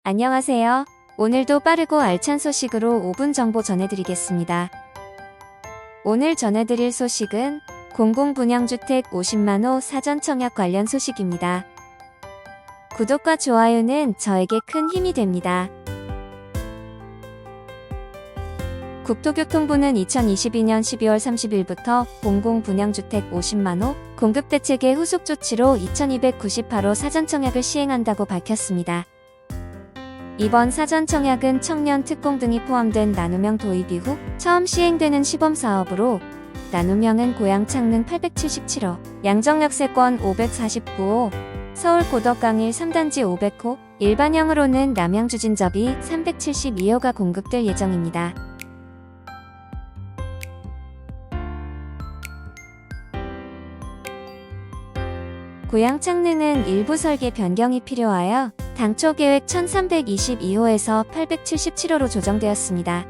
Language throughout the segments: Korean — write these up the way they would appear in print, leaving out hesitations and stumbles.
안녕하세요. 오늘도 빠르고 알찬 소식으로 5분 정보 전해드리겠습니다. 오늘 전해드릴 소식은 공공분양주택 50만호 사전 청약 관련 소식입니다. 구독과 좋아요는 저에게 큰 힘이 됩니다. 국토교통부는 2022년 12월 30일부터 공공분양주택 50만호 공급대책의 후속 조치로 2298호 사전 청약을 시행한다고 밝혔습니다. 이번 사전 청약은 청년 특공 등이 포함된 나눔형 도입 이후 처음 시행되는 시범사업으로 나눔형은 고양 창릉 877호, 양정역세권 549호, 서울 고덕강일 3단지 500호, 일반형으로는 남양주진접이 372호가 공급될 예정입니다. 고양 창릉은 일부 설계 변경이 필요하여 당초 계획 1322호에서 877호로 조정되었습니다.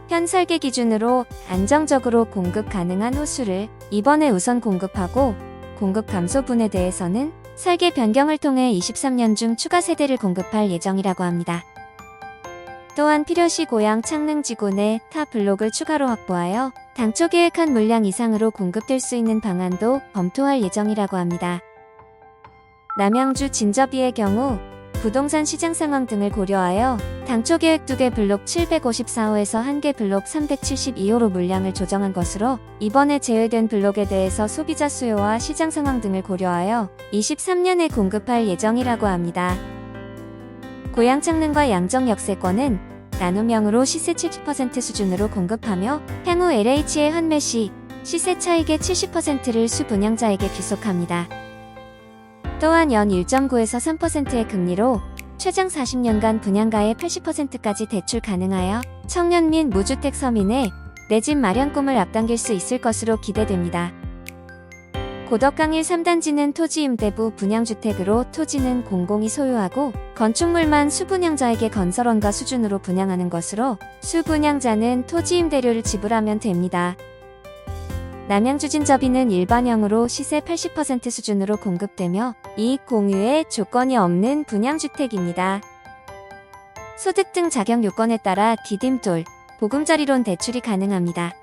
현 설계 기준으로 안정적으로 공급 가능한 호수를 이번에 우선 공급하고 공급 감소분에 대해서는 설계 변경을 통해 23년 중 추가 세대를 공급할 예정이라고 합니다. 또한 필요시 고양 창릉 지구 내 타 블록을 추가로 확보하여 당초 계획한 물량 이상으로 공급될 수 있는 방안도 검토할 예정이라고 합니다. 남양주 진접이의 경우 부동산 시장 상황 등을 고려하여 당초 계획 2개 블록 754호에서 1개 블록 372호로 물량을 조정한 것으로 이번에 제외된 블록에 대해서 소비자 수요와 시장 상황 등을 고려하여 23년에 공급할 예정이라고 합니다. 고양 창릉과 양정 역세권은 나눔형으로 시세 70% 수준으로 공급하며 향후 LH의 환매 시 시세 차익의 70%를 수분양자에게 귀속합니다. 또한 연 1.9에서 3%의 금리로 최장 40년간 분양가의 80%까지 대출 가능하여 청년 및 무주택 서민의 내 집 마련 꿈을 앞당길 수 있을 것으로 기대됩니다. 고덕강일 3단지는 토지임대부 분양주택으로 토지는 공공이 소유하고 건축물만 수분양자에게 건설원가 수준으로 분양하는 것으로 수분양자는 토지임대료를 지불하면 됩니다. 남양주진접이는 일반형으로 시세 80% 수준으로 공급되며 이익 공유에 조건이 없는 분양주택입니다. 소득 등 자격 요건에 따라 디딤돌, 보금자리론 대출이 가능합니다.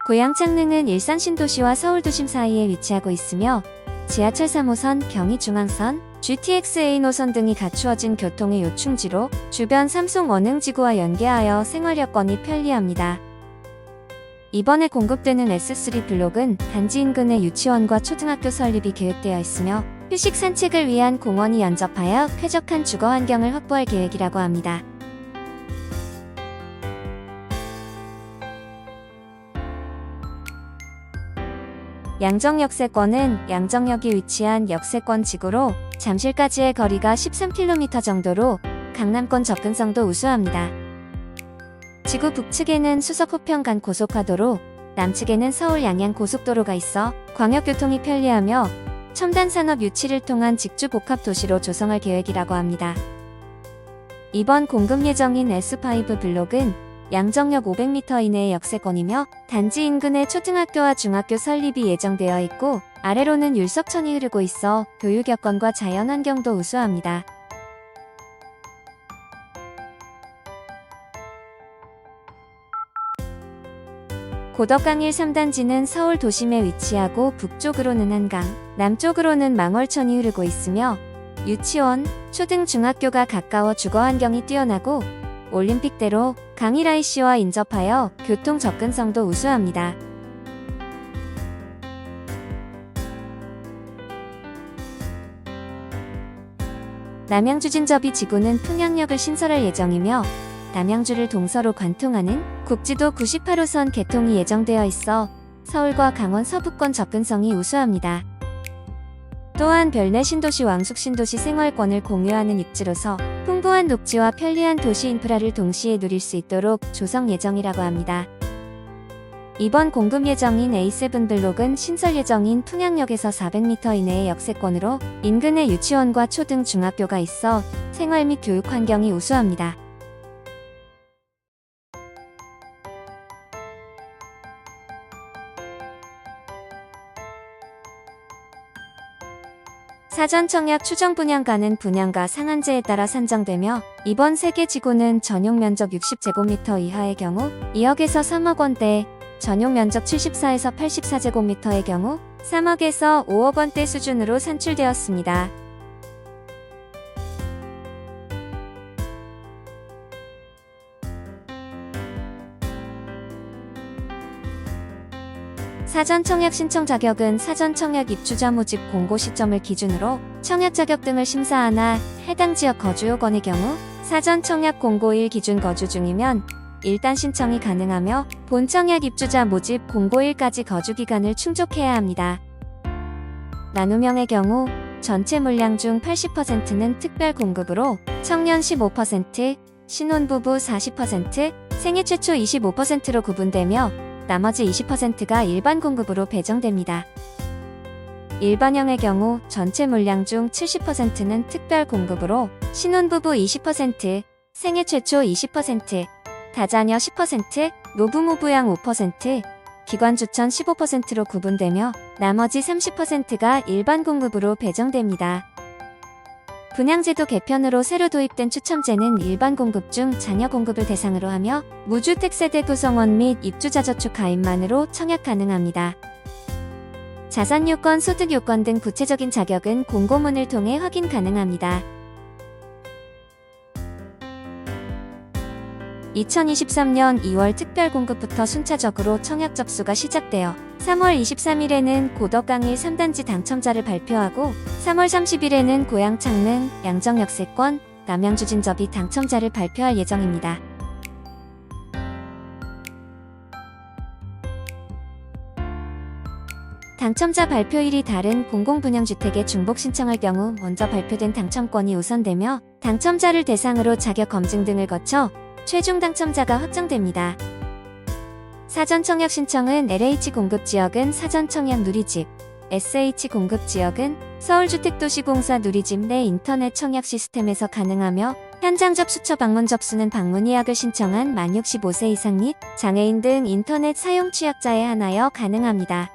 고양 창릉은 일산 신도시와 서울 도심 사이에 위치하고 있으며 지하철 3호선, 경의중앙선, GTX-A 노선 등이 갖추어진 교통의 요충지로 주변 삼송 원흥지구와 연계하여 생활 여건이 편리합니다. 이번에 공급되는 S3 블록은 단지 인근의 유치원과 초등학교 설립이 계획되어 있으며 휴식 산책을 위한 공원이 연접하여 쾌적한 주거 환경을 확보할 계획이라고 합니다. 양정 역세권은 양정역이 위치한 역세권 지구로 잠실까지의 거리가 13km 정도로 강남권 접근성도 우수합니다. 지구 북측에는 수서포평 간 고속화도로, 남측에는 서울 양양 고속도로가 있어 광역교통이 편리하며 첨단 산업 유치를 통한 직주 복합 도시로 조성할 계획이라고 합니다. 이번 공급 예정인 S5 블록은 양정역 500m 이내의 역세권이며 단지 인근에 초등학교와 중학교 설립이 예정되어 있고 아래로는 율석천이 흐르고 있어 교육 여건과 자연 환경도 우수합니다. 고덕강일 3단지는 서울 도심에 위치하고 북쪽으로는 한강, 남쪽으로는 망월천이 흐르고 있으며 유치원, 초등 중학교가 가까워 주거 환경이 뛰어나고 올림픽대로 강일 IC와 인접하여 교통 접근성도 우수합니다. 남양주진접이 지구는 풍양역을 신설할 예정이며 남양주를 동서로 관통하는 국지도 98호선 개통이 예정되어 있어 서울과 강원 서부권 접근성이 우수합니다. 또한 별내 신도시 왕숙 신도시 생활권을 공유하는 입지로서 풍부한 녹지와 편리한 도시 인프라를 동시에 누릴 수 있도록 조성 예정이라고 합니다. 이번 공급 예정인 A7 블록은 신설 예정인 풍양역에서 400m 이내의 역세권으로 인근에 유치원과 초등 중학교가 있어 생활 및 교육 환경이 우수합니다. 사전 청약 추정 분양가는 분양가 상한제에 따라 산정되며 이번 세계지구는 전용 면적 60제곱미터 이하의 경우 2억에서 3억 원대, 전용 면적 74에서 84제곱미터의 경우 3억에서 5억 원대 수준으로 산출되었습니다. 사전 청약 신청 자격은 사전 청약 입주자 모집 공고 시점을 기준으로 청약 자격 등을 심사하나 해당 지역 거주 요건의 경우 사전 청약 공고일 기준 거주 중이면 일단 신청이 가능하며 본 청약 입주자 모집 공고일까지 거주 기간을 충족해야 합니다. 나눔형의 경우 전체 물량 중 80%는 특별 공급으로 청년 15%, 신혼부부 40%, 생애 최초 25%로 구분되며 나머지 20%가 일반 공급으로 배정됩니다. 일반형의 경우 전체 물량 중 70%는 특별 공급으로 신혼부부 20%, 생애 최초 20%, 다자녀 10%, 노부모부양 5%, 기관주천 15%로 구분되며 나머지 30%가 일반 공급으로 배정됩니다. 분양제도 개편으로 새로 도입된 추첨제는 일반 공급 중 자녀 공급을 대상으로 하며 무주택 세대 구성원 및 입주자 저축 가입만으로 청약 가능합니다. 자산 요건, 소득 요건 등 구체적인 자격은 공고문을 통해 확인 가능합니다. 2023년 2월 특별공급부터 순차적으로 청약 접수가 시작되어 3월 23일에는 고덕강일 3단지 당첨자를 발표하고 3월 30일에는 고양 창릉, 양정 역세권, 남양 주진접이 당첨자를 발표할 예정입니다. 당첨자 발표일이 다른 공공분양주택에 중복 신청할 경우 먼저 발표된 당첨권이 우선되며 당첨자를 대상으로 자격 검증 등을 거쳐 최종 당첨자가 확정됩니다. 사전 청약 신청은 LH 공급지역은 사전 청약 누리집, SH 공급지역은 서울주택도시공사 누리집 내 인터넷 청약 시스템에서 가능하며 현장 접수처 방문 접수는 방문 예약을 신청한 만 65세 이상 및 장애인 등 인터넷 사용 취약자에 한하여 가능합니다.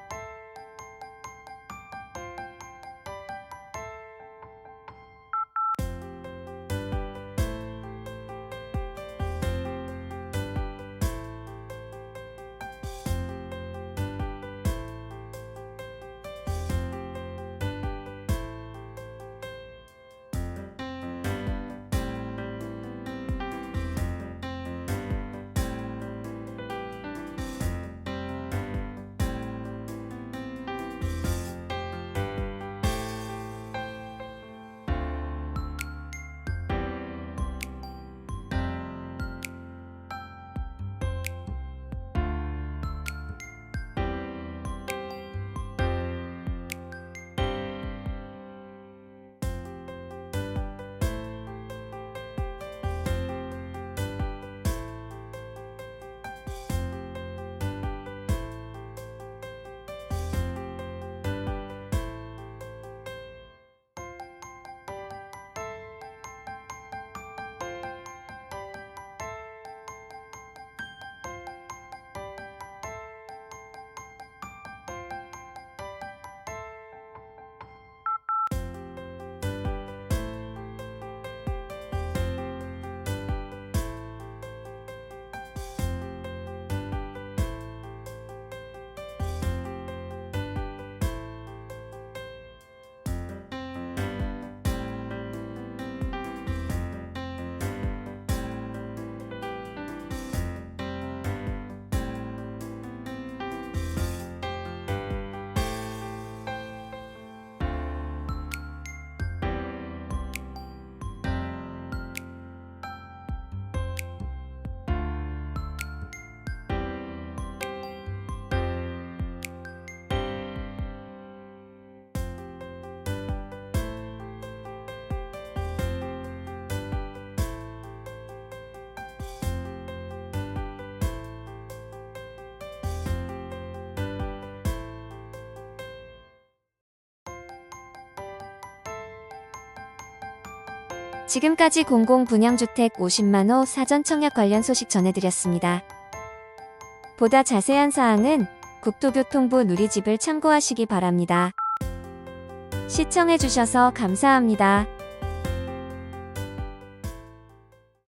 지금까지 공공분양주택 50만호 사전 청약 관련 소식 전해드렸습니다. 보다 자세한 사항은 국토교통부 누리집을 참고하시기 바랍니다. 시청해주셔서 감사합니다.